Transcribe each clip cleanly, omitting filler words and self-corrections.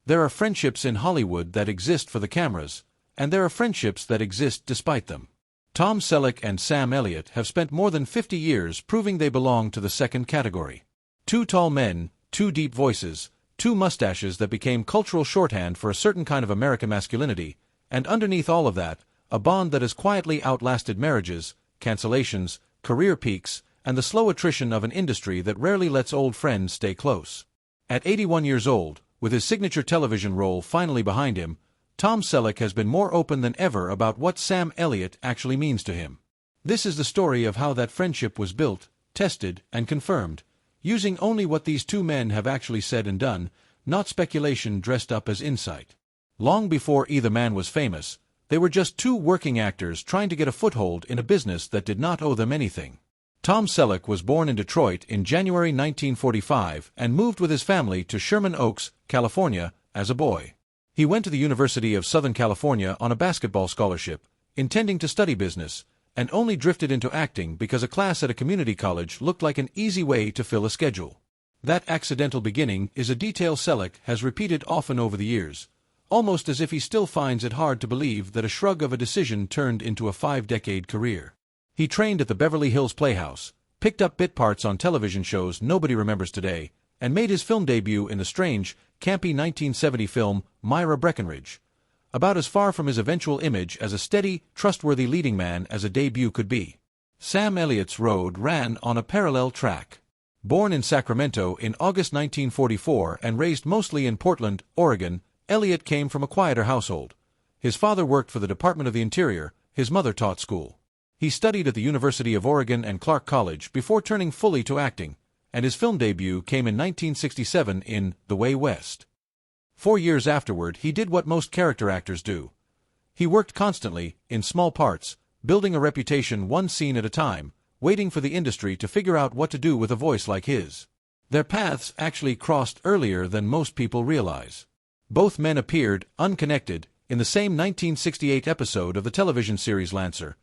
There are friendships in Hollywood that exist for the cameras, and there are friendships that exist despite them. Tom Selleck and Sam Elliott have spent more than 50 years proving they belong to the second category. Two tall men, two deep voices, two mustaches that became cultural shorthand for a certain kind of American masculinity, and underneath all of that, a bond that has quietly outlasted marriages, cancellations, career peaks, and the slow attrition of an industry that rarely lets old friends stay close. At 81 years old, with his signature television role finally behind him, Tom Selleck has been more open than ever about what Sam Elliott actually means to him. This is the story of how that friendship was built, tested, and confirmed, using only what these two men have actually said and done, not speculation dressed up as insight. Long before either man was famous, they were just two working actors trying to get a foothold in a business that did not owe them anything. Tom Selleck was born in Detroit in January 1945 and moved with his family to Sherman Oaks, California, as a boy. He went to the University of Southern California on a basketball scholarship, intending to study business, and only drifted into acting because a class at a community college looked like an easy way to fill a schedule. That accidental beginning is a detail Selleck has repeated often over the years, almost as if he still finds it hard to believe that a shrug of a decision turned into a 5-decade career. He trained at the Beverly Hills Playhouse, picked up bit parts on television shows nobody remembers today, and made his film debut in the strange, campy 1970 film Myra Breckinridge. About as far from his eventual image as a steady, trustworthy leading man as a debut could be. Sam Elliott's road ran on a parallel track. Born in Sacramento in August 1944 and raised mostly in Portland, Oregon, Elliott came from a quieter household. His father worked for the Department of the Interior, his mother taught school. He studied at the University of Oregon and Clark College before turning fully to acting, and his film debut came in 1967 in The Way West. 4 years afterward, he did what most character actors do. He worked constantly, in small parts, building a reputation one scene at a time, waiting for the industry to figure out what to do with a voice like his. Their paths actually crossed earlier than most people realize. Both men appeared, unconnected, in the same 1968 episode of the television series Lancer.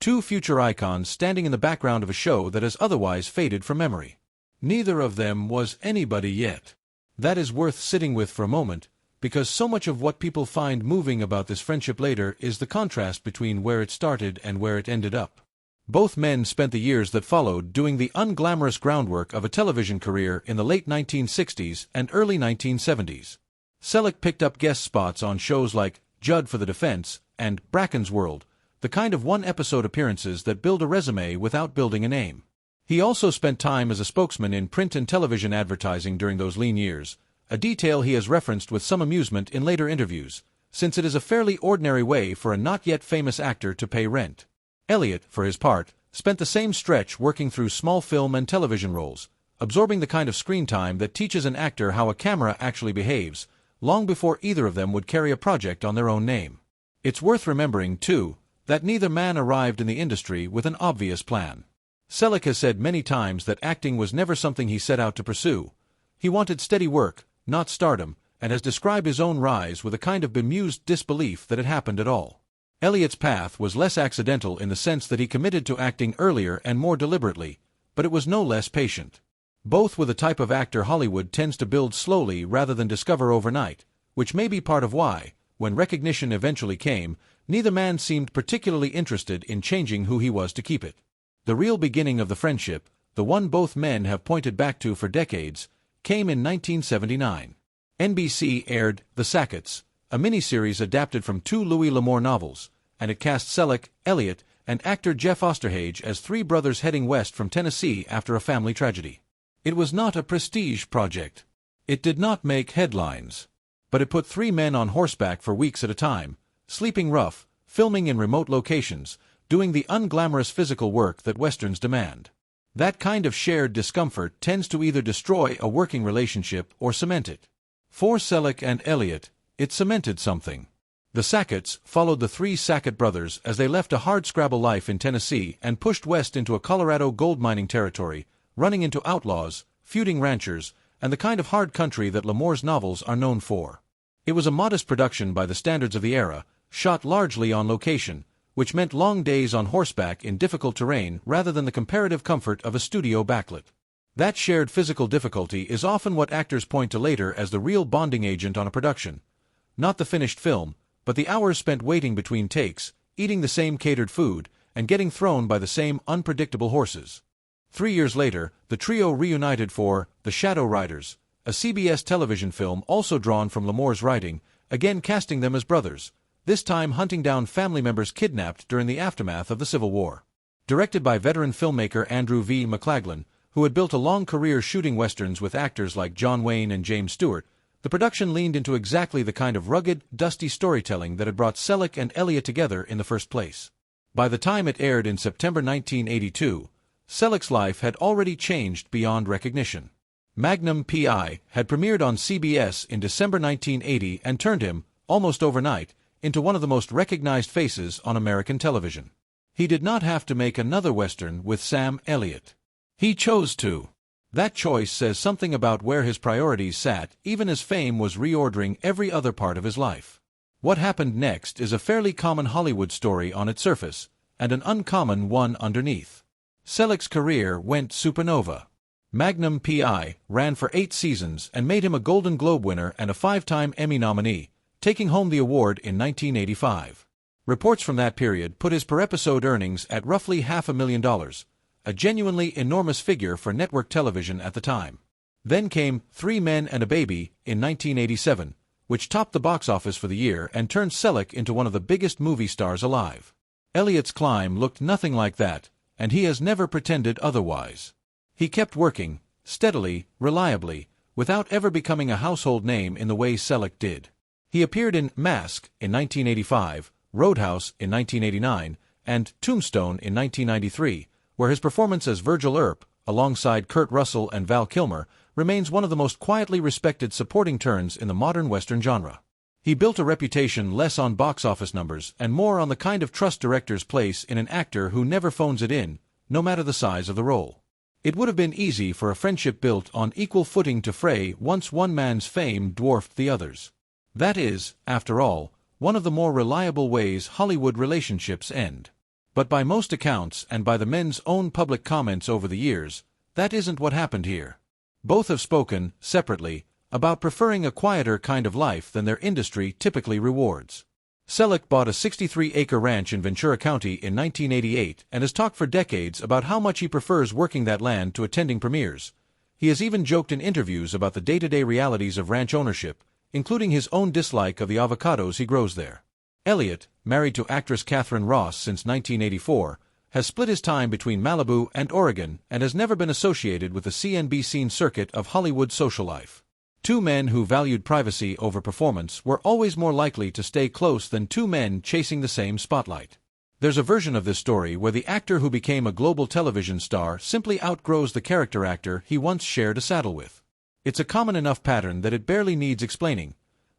Two future icons standing in the background of a show that has otherwise faded from memory. Neither of them was anybody yet. That is worth sitting with for a moment, because so much of what people find moving about this friendship later is the contrast between where it started and where it ended up. Both men spent the years that followed doing the unglamorous groundwork of a television career in the late 1960s and early 1970s. Selleck picked up guest spots on shows like Judd for the Defense and Bracken's World, the kind of one-episode appearances that build a resume without building a name. He also spent time as a spokesman in print and television advertising during those lean years, a detail he has referenced with some amusement in later interviews, since it is a fairly ordinary way for a not-yet-famous actor to pay rent. Elliott, for his part, spent the same stretch working through small film and television roles, absorbing the kind of screen time that teaches an actor how a camera actually behaves, long before either of them would carry a project on their own name. It's worth remembering, too, that neither man arrived in the industry with an obvious plan. Selleck has said many times that acting was never something he set out to pursue. He wanted steady work, not stardom, and has described his own rise with a kind of bemused disbelief that it happened at all. Elliott's path was less accidental in the sense that he committed to acting earlier and more deliberately, but it was no less patient. Both were the type of actor Hollywood tends to build slowly rather than discover overnight, which may be part of why, when recognition eventually came, neither man seemed particularly interested in changing who he was to keep it. The real beginning of the friendship, the one both men have pointed back to for decades, came in 1979. NBC aired The Sacketts, a miniseries adapted from two Louis L'Amour novels, and it cast Selleck, Elliott, and actor Jeff Osterhage as three brothers heading west from Tennessee after a family tragedy. It was not a prestige project. It did not make headlines. But it put three men on horseback for weeks at a time, sleeping rough, filming in remote locations, doing the unglamorous physical work that westerns demand. That kind of shared discomfort tends to either destroy a working relationship or cement it. For Selleck and Elliott, it cemented something. The Sacketts followed the three Sackett brothers as they left a hardscrabble life in Tennessee and pushed west into a Colorado gold mining territory, running into outlaws, feuding ranchers, and the kind of hard country that L'Amour's novels are known for. It was a modest production by the standards of the era, shot largely on location, which meant long days on horseback in difficult terrain rather than the comparative comfort of a studio backlit. That shared physical difficulty is often what actors point to later as the real bonding agent on a production. Not the finished film, but the hours spent waiting between takes, eating the same catered food, and getting thrown by the same unpredictable horses. 3 years later, the trio reunited for The Shadow Riders, a CBS television film also drawn from Lamore's writing, again casting them as brothers, this time hunting down family members kidnapped during the aftermath of the Civil War. Directed by veteran filmmaker Andrew V. McLaglen, who had built a long career shooting westerns with actors like John Wayne and James Stewart, the production leaned into exactly the kind of rugged, dusty storytelling that had brought Selleck and Elliott together in the first place. By the time it aired in September 1982, Selleck's life had already changed beyond recognition. Magnum P.I. had premiered on CBS in December 1980 and turned him, almost overnight, into one of the most recognized faces on American television. He did not have to make another Western with Sam Elliott. He chose to. That choice says something about where his priorities sat, even as fame was reordering every other part of his life. What happened next is a fairly common Hollywood story on its surface, and an uncommon one underneath. Selleck's career went supernova. Magnum P.I. ran for 8 seasons and made him a Golden Globe winner and a 5-time Emmy nominee, taking home the award in 1985. Reports from that period put his per-episode earnings at roughly $500,000, a genuinely enormous figure for network television at the time. Then came 3 Men and a Baby in 1987, which topped the box office for the year and turned Selleck into one of the biggest movie stars alive. Elliott's climb looked nothing like that, and he has never pretended otherwise. He kept working, steadily, reliably, without ever becoming a household name in the way Selleck did. He appeared in Mask in 1985, Roadhouse in 1989, and Tombstone in 1993, where his performance as Virgil Earp, alongside Kurt Russell and Val Kilmer, remains one of the most quietly respected supporting turns in the modern Western genre. He built a reputation less on box office numbers and more on the kind of trust directors place in an actor who never phones it in, no matter the size of the role. It would have been easy for a friendship built on equal footing to fray once one man's fame dwarfed the other's. That is, after all, one of the more reliable ways Hollywood relationships end. But by most accounts and by the men's own public comments over the years, that isn't what happened here. Both have spoken, separately, about preferring a quieter kind of life than their industry typically rewards. Selleck bought a 63-acre ranch in Ventura County in 1988 and has talked for decades about how much he prefers working that land to attending premieres. He has even joked in interviews about the day-to-day realities of ranch ownership, including his own dislike of the avocados he grows there. Elliott, married to actress Catherine Ross since 1984, has split his time between Malibu and Oregon and has never been associated with the CNBC circuit of Hollywood social life. 2 men who valued privacy over performance were always more likely to stay close than 2 men chasing the same spotlight. There's a version of this story where the actor who became a global television star simply outgrows the character actor he once shared a saddle with. It's a common enough pattern that it barely needs explaining.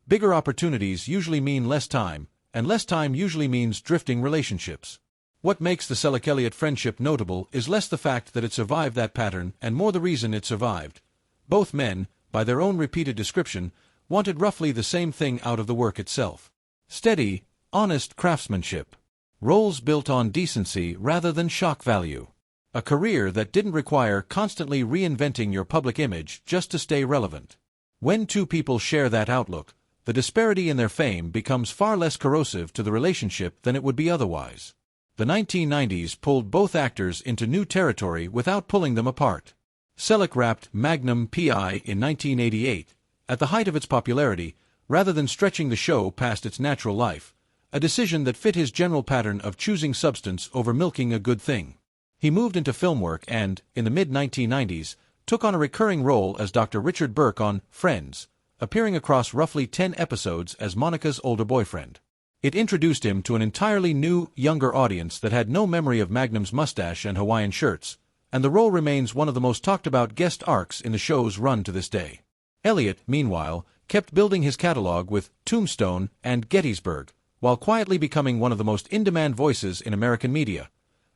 Bigger opportunities usually mean less time, and less time usually means drifting relationships. What makes the Selleck-Elliott friendship notable is less the fact that it survived that pattern and more the reason it survived. Both men, by their own repeated description, wanted roughly the same thing out of the work itself. Steady, honest craftsmanship. Roles built on decency rather than shock value. A career that didn't require constantly reinventing your public image just to stay relevant. When 2 people share that outlook, the disparity in their fame becomes far less corrosive to the relationship than it would be otherwise. The 1990s pulled both actors into new territory without pulling them apart. Selleck wrapped Magnum P.I. in 1988, at the height of its popularity, rather than stretching the show past its natural life, a decision that fit his general pattern of choosing substance over milking a good thing. He moved into film work and, in the mid-1990s, took on a recurring role as Dr. Richard Burke on Friends, appearing across roughly 10 episodes as Monica's older boyfriend. It introduced him to an entirely new, younger audience that had no memory of Magnum's mustache and Hawaiian shirts, and the role remains one of the most talked-about guest arcs in the show's run to this day. Elliott, meanwhile, kept building his catalog with Tombstone and Gettysburg, while quietly becoming one of the most in-demand voices in American media,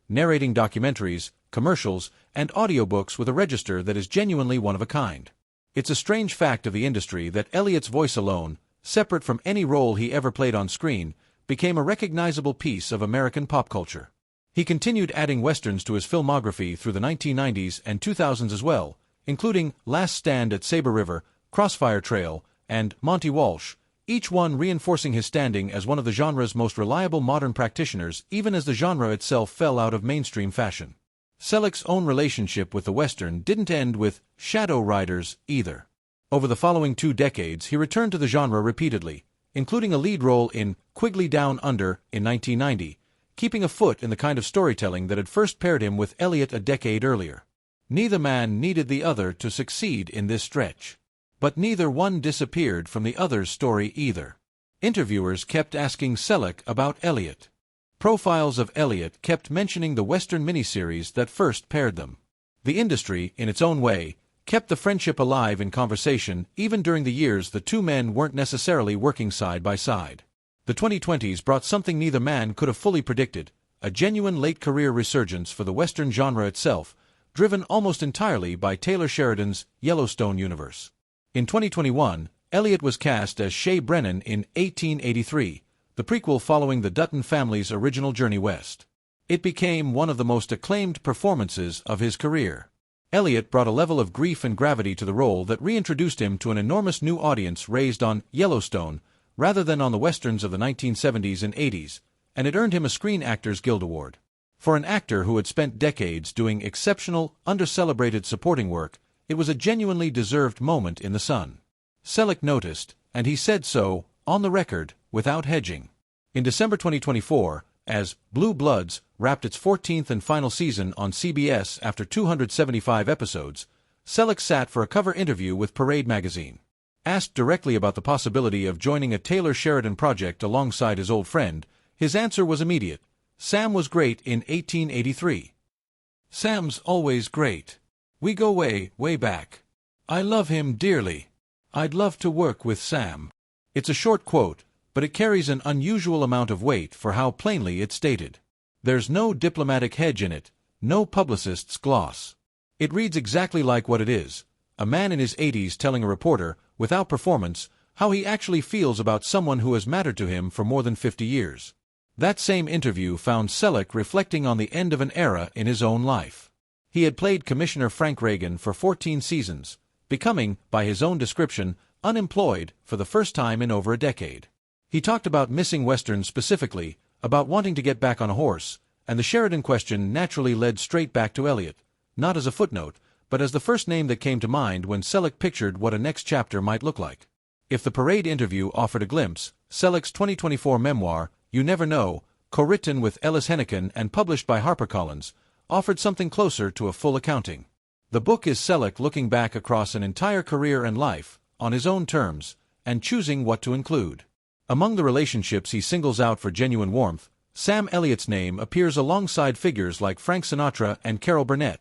narrating documentaries, commercials, and audiobooks with a register that is genuinely one of a kind. It's a strange fact of the industry that Elliott's voice alone, separate from any role he ever played on screen, became a recognizable piece of American pop culture. He continued adding westerns to his filmography through the 1990s and 2000s as well, including Last Stand at Sabre River, Crossfire Trail, and Monty Walsh, each one reinforcing his standing as one of the genre's most reliable modern practitioners even as the genre itself fell out of mainstream fashion. Selleck's own relationship with the Western didn't end with Shadow Riders either. Over the following 2 decades, he returned to the genre repeatedly, including a lead role in Quigley Down Under in 1990, keeping a foot in the kind of storytelling that had first paired him with Elliott a decade earlier. Neither man needed the other to succeed in this stretch. But neither one disappeared from the other's story either. Interviewers kept asking Selleck about Elliott. Profiles of Elliott kept mentioning the Western miniseries that first paired them. The industry, in its own way, kept the friendship alive in conversation even during the years the two men weren't necessarily working side by side. The 2020s brought something neither man could have fully predicted, a genuine late-career resurgence for the Western genre itself, driven almost entirely by Taylor Sheridan's Yellowstone universe. In 2021, Elliott was cast as Shay Brennan in 1883, the prequel following the Dutton family's original journey west. It became one of the most acclaimed performances of his career. Elliott brought a level of grief and gravity to the role that reintroduced him to an enormous new audience raised on Yellowstone rather than on the westerns of the 1970s and 80s, and it earned him a Screen Actors Guild Award. For an actor who had spent decades doing exceptional, under-celebrated supporting work, it was a genuinely deserved moment in the sun. Selleck noticed, and he said so, on the record, without hedging. In December 2024, as Blue Bloods wrapped its 14th and final season on CBS after 275 episodes, Selleck sat for a cover interview with Parade magazine. Asked directly about the possibility of joining a Taylor Sheridan project alongside his old friend, his answer was immediate. Sam was great in 1883. Sam's always great. We go way, way back. I love him dearly. I'd love to work with Sam. It's a short quote, but it carries an unusual amount of weight for how plainly it's stated. There's no diplomatic hedge in it, no publicist's gloss. It reads exactly like what it is, a man in his 80s telling a reporter, without performance, how he actually feels about someone who has mattered to him for more than 50 years. That same interview found Selleck reflecting on the end of an era in his own life. He had played Commissioner Frank Reagan for 14 seasons, becoming, by his own description, unemployed for the first time in over a decade. He talked about missing westerns specifically, about wanting to get back on a horse, and the Sheridan question naturally led straight back to Elliott, not as a footnote, but as the first name that came to mind when Selleck pictured what a next chapter might look like. If the Parade interview offered a glimpse, Selleck's 2024 memoir, You Never Know, co-written with Ellis Hennigan and published by HarperCollins, offered something closer to a full accounting. The book is Selleck looking back across an entire career and life, on his own terms, and choosing what to include. Among the relationships he singles out for genuine warmth, Sam Elliott's name appears alongside figures like Frank Sinatra and Carol Burnett,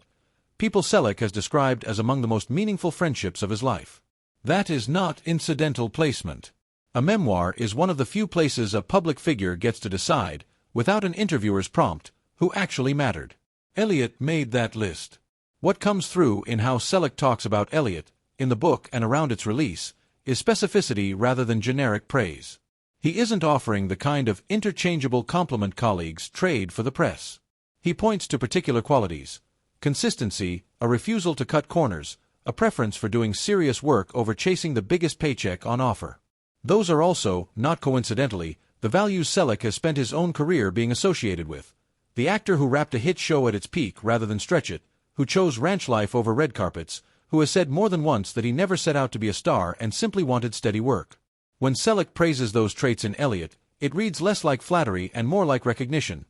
people Selleck has described as among the most meaningful friendships of his life. That is not incidental placement. A memoir is one of the few places a public figure gets to decide, without an interviewer's prompt, who actually mattered. Elliott made that list. What comes through in how Selleck talks about Elliott, in the book and around its release, is specificity rather than generic praise. He isn't offering the kind of interchangeable compliment colleagues trade for the press. He points to particular qualities: consistency, a refusal to cut corners, a preference for doing serious work over chasing the biggest paycheck on offer. Those are also, not coincidentally, the values Selleck has spent his own career being associated with. The actor who wrapped a hit show at its peak rather than stretch it, who chose ranch life over red carpets, who has said more than once that he never set out to be a star and simply wanted steady work. When Selleck praises those traits in Elliott, it reads less like flattery and more like recognition.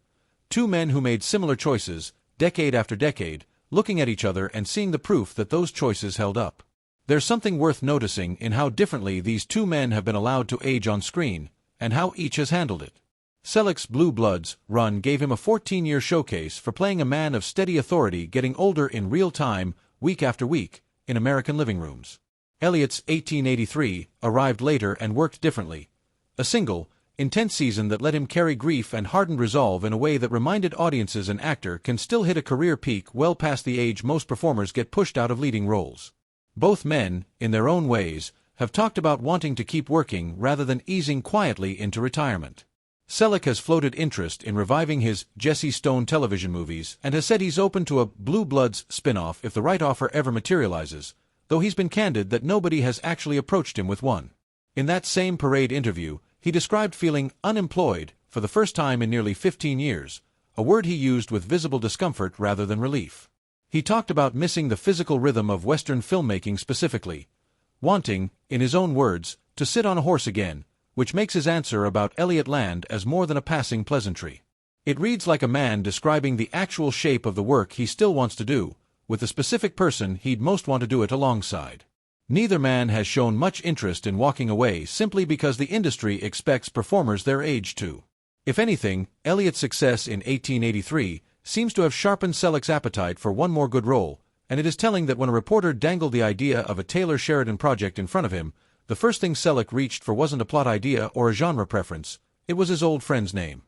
Two men who made similar choices, decade after decade, looking at each other and seeing the proof that those choices held up. There's something worth noticing in how differently these two men have been allowed to age on screen, and how each has handled it. Selleck's Blue Bloods run gave him a 14-year showcase for playing a man of steady authority getting older in real time, week after week, in American living rooms. Elliott's 1883 arrived later and worked differently. A single, intense season that let him carry grief and hardened resolve in a way that reminded audiences an actor can still hit a career peak well past the age most performers get pushed out of leading roles. Both men, in their own ways, have talked about wanting to keep working rather than easing quietly into retirement. Selleck has floated interest in reviving his Jesse Stone television movies and has said he's open to a Blue Bloods spin-off if the right offer ever materializes, though he's been candid that nobody has actually approached him with one. In that same Parade interview, he described feeling unemployed for the first time in nearly 15 years, a word he used with visible discomfort rather than relief. He talked about missing the physical rhythm of Western filmmaking specifically, wanting, in his own words, to sit on a horse again, which makes his answer about Elliott Land as more than a passing pleasantry. It reads like a man describing the actual shape of the work he still wants to do, with the specific person he'd most want to do it alongside. Neither man has shown much interest in walking away simply because the industry expects performers their age to. If anything, Elliott's success in 1883 seems to have sharpened Selleck's appetite for one more good role, and it is telling that when a reporter dangled the idea of a Taylor Sheridan project in front of him, the first thing Selleck reached for wasn't a plot idea or a genre preference, it was his old friend's name.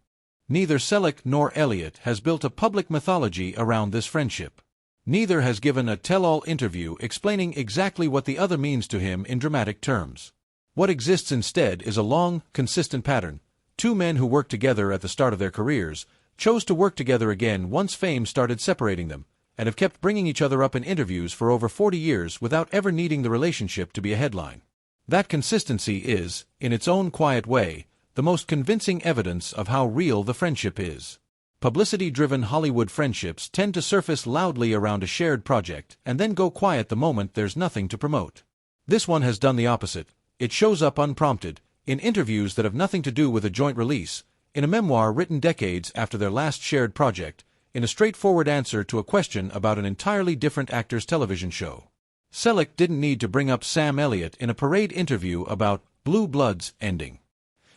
Neither Selleck nor Elliott has built a public mythology around this friendship. Neither has given a tell-all interview explaining exactly what the other means to him in dramatic terms. What exists instead is a long, consistent pattern. Two men who worked together at the start of their careers chose to work together again once fame started separating them, and have kept bringing each other up in interviews for over 40 years without ever needing the relationship to be a headline. That consistency is, in its own quiet way, the most convincing evidence of how real the friendship is. Publicity-driven Hollywood friendships tend to surface loudly around a shared project and then go quiet the moment there's nothing to promote. This one has done the opposite. It shows up unprompted, in interviews that have nothing to do with a joint release, in a memoir written decades after their last shared project, in a straightforward answer to a question about an entirely different actor's television show. Selleck didn't need to bring up Sam Elliott in a Parade interview about Blue Bloods ending.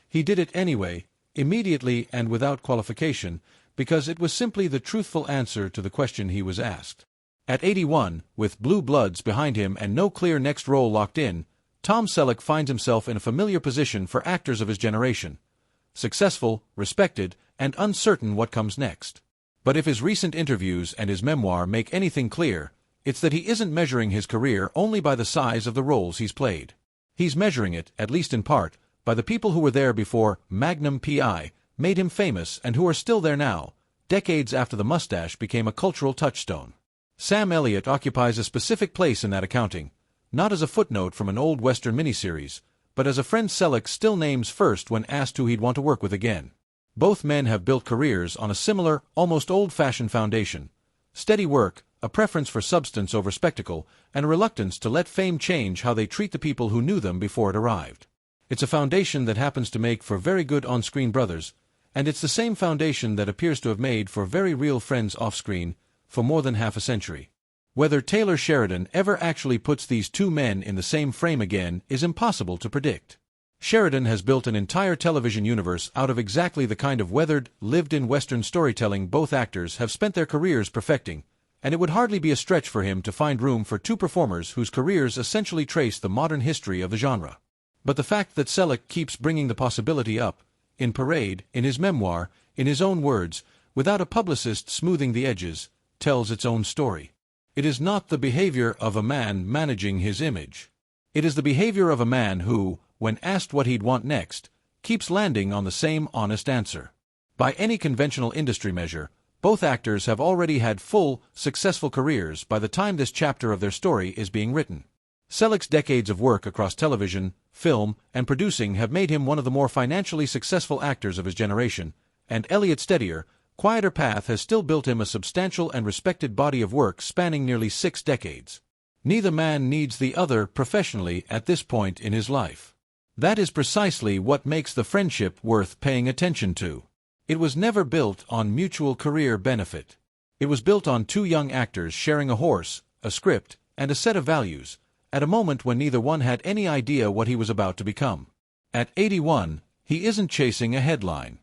He did it anyway, immediately and without qualification, because it was simply the truthful answer to the question he was asked. At 81, with Blue Bloods behind him and no clear next role locked in, Tom Selleck finds himself in a familiar position for actors of his generation. Successful, respected, and uncertain what comes next. But if his recent interviews and his memoir make anything clear, it's that he isn't measuring his career only by the size of the roles he's played. He's measuring it, at least in part, by the people who were there before Magnum P.I. made him famous and who are still there now, decades after the mustache became a cultural touchstone. Sam Elliott occupies a specific place in that accounting, not as a footnote from an old Western miniseries, but as a friend Selleck still names first when asked who he'd want to work with again. Both men have built careers on a similar, almost old-fashioned foundation: steady work, a preference for substance over spectacle, and a reluctance to let fame change how they treat the people who knew them before it arrived. It's a foundation that happens to make for very good on-screen brothers, and it's the same foundation that appears to have made for very real friends off-screen for more than half a century. Whether Taylor Sheridan ever actually puts these two men in the same frame again is impossible to predict. Sheridan has built an entire television universe out of exactly the kind of weathered, lived-in Western storytelling both actors have spent their careers perfecting, and it would hardly be a stretch for him to find room for two performers whose careers essentially trace the modern history of the genre. But the fact that Selleck keeps bringing the possibility up, in Parade, in his memoir, in his own words, without a publicist smoothing the edges, tells its own story. It is not the behavior of a man managing his image. It is the behavior of a man who, when asked what he'd want next, keeps landing on the same honest answer. By any conventional industry measure, both actors have already had full, successful careers by the time this chapter of their story is being written. Selleck's decades of work across television, film, and producing have made him one of the more financially successful actors of his generation, and Elliott's steadier, quieter path has still built him a substantial and respected body of work spanning nearly 6 decades. Neither man needs the other professionally at this point in his life. That is precisely what makes the friendship worth paying attention to. It was never built on mutual career benefit. It was built on two young actors sharing a horse, a script, and a set of values, at a moment when neither one had any idea what he was about to become. At 81, he isn't chasing a headline.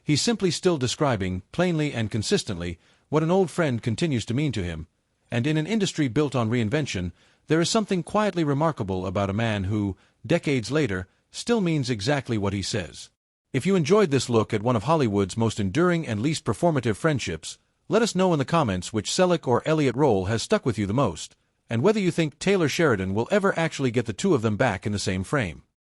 He's simply still describing, plainly and consistently, what an old friend continues to mean to him, and in an industry built on reinvention, there is something quietly remarkable about a man who, decades later, still means exactly what he says. If you enjoyed this look at one of Hollywood's most enduring and least performative friendships, let us know in the comments which Selleck or Elliott role has stuck with you the most, and whether you think Taylor Sheridan will ever actually get the two of them back in the same frame.